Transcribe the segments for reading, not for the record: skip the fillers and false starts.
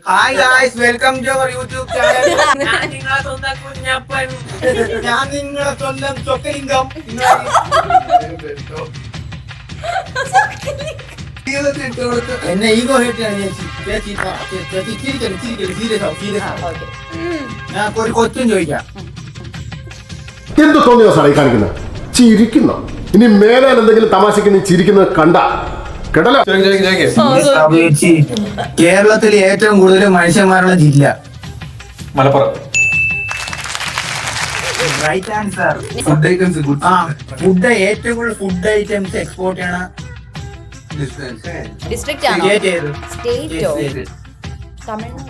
Hi guys, welcome to our YouTube channel. ഞാൻ നിങ്ങളെ സ്വന്തം കുഞ്ഞപ്പൻ. ഞാൻ നിങ്ങളെ സ്വന്തം ചൊക്കലിംഗം. എന്നെ ഈഗോ ഹേറ്റാണ് ഞാൻ ഒരു കൊച്ചും ചോദിക്കാം. എന്ത് തോന്നിയോ സാറേ കാണിക്കുന്നത്? ചിരിക്കുന്ന ഇനി മേലാൽ എന്തെങ്കിലും തമാശക്ക് നീ ചിരിക്കുന്നത് കണ്ട കേട്ടല്ലോ. കേരളത്തിൽ ഏറ്റവും കൂടുതൽ മനുഷ്യന്മാരുള്ള ജില്ല മലപ്പുറം. Right answer. ഫുഡ് ഏറ്റവും കൂടുതൽ ഫുഡ് ഐറ്റംസ് എക്സ്പോർട്ട് ചെയ്യണ ഡിസ്ട്രിക്റ്റ് ആണോ സ്റ്റേറ്റോ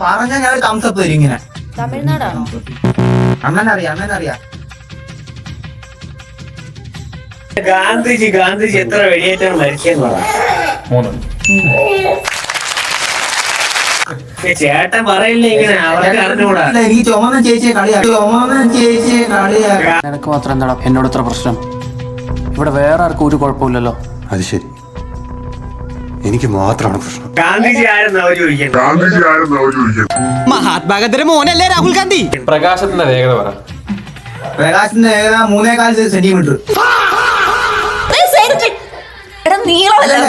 പറഞ്ഞ ഞാൻ തംസപ്പ് തരും ഇങ്ങനെ. തമിഴ്നാടാണോ? അണ്ണനറിയാം ഗാന്ധിജി എത്ര വെടിയേറ്റാണ് മരിച്ചെന്നുള്ളതാ? 3. ചേട്ടൻ പറയില്ല ഇങ്ങനെ, അവർക്ക് അറിഞ്ഞുകൂടാ. എനിക്ക് ചുമന്ന ചേച്ചിയെ കളിയാ. നിനക്ക് മാത്രം എന്താടാ എന്നോട് ഇത്ര പ്രശ്നം? ഇവിടെ വേറെ ആർക്കും ഒരു കുഴപ്പമില്ലല്ലോ. അത് ശരി, എനിക്ക് മാത്രമാണ് പ്രശ്നം. ഗാന്ധിജി ആയിരുന്നു അവർ ചോദിക്കുന്നത്. മഹാത്മാഗാന്ധിയുടെ മോനല്ലേ രാഹുൽ ഗാന്ധി? പ്രകാശത്തിന്റെ വേഗത പറ. പ്രകാശിന്റെ ഏകദേശം 3.4 സെന്റിമീറ്റർ.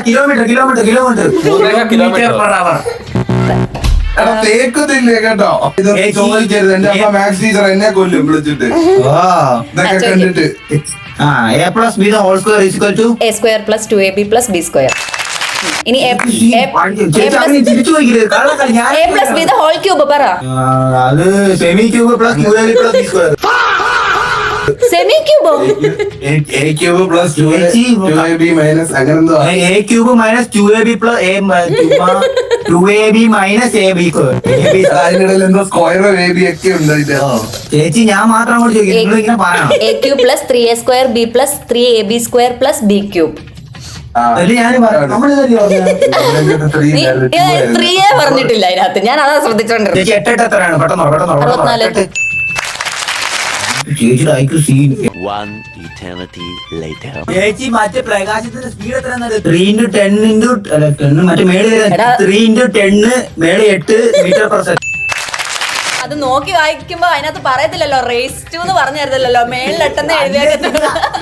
Kilometre 3 kilometre. തേക്കത്തില്ലേ കേട്ടോ, ഇതൊക്കെ ചോദിക്കരുത്. എന്റെ അമ്മ മാത്സ് ടീച്ചർ എന്നെ കൊല്ലും വിളിച്ചിട്ട് ഇതൊക്കെ കണ്ടിട്ട്. A plus b the whole square is equal to a square plus 2ab plus b square. ഇനി a plus b the whole cube പറ. അത് semi cube plus 2ab plus b square. Semi ക്യൂബോ? a cube plus 2ab minus അങ്ങനെ എന്തോ. a cube minus 2ab plus 2ab minus ab square. അതിനിടയിൽ എന്തോ സ്ക്വയറോ ab ഒക്കെ ഉണ്ട്. ചേച്ചി ഞാൻ മാത്രം അങ്ങോട്ട് ചോദിക്കും, നിങ്ങൾ ഇങ്ങനെ പറയണം. a cube plus 3a square b plus 3ab square plus b cube. ഞാൻ നീ 3a പറഞ്ഞിട്ടില്ല അതിനകത്ത്, ഞാൻ അതാ ശ്രദ്ധിച്ചോണ്ടിരുന്നത്. ചേച്ചി 8 എത്രയാണ്? പെട്ടെന്ന് 64. ചേച്ചിയുടെ ഐക്യു സീൻ. 1 eternity later. ചേച്ചി മറ്റേ പ്രകാശത്തിന്റെ സ്പീഡ് എത്രയാണ്? 3 മറ്റേ മേളിൽ 3 മേളിൽ 8 മീറ്റർ പെർ സെക്കൻഡ്. അത് നോക്കി വായിക്കുമ്പോ അതിനകത്ത് പറയത്തില്ലല്ലോ റേസ് ടു എന്ന് പറഞ്ഞിരുന്നല്ലോ, മേളിലെട്ടെന്ന് എഴുതിയാൽ.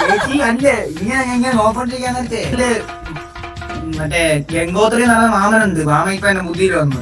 ചേച്ചി അല്ലേ ഇങ്ങനെ നോക്കൊണ്ടിരിക്കാന്ന് മറ്റേ ഗംഗോത്രി എന്ന് പറഞ്ഞ മാമനുണ്ട്. മാമ ഇപ്പൊ എന്റെ ബുദ്ധിയിൽ വന്നു.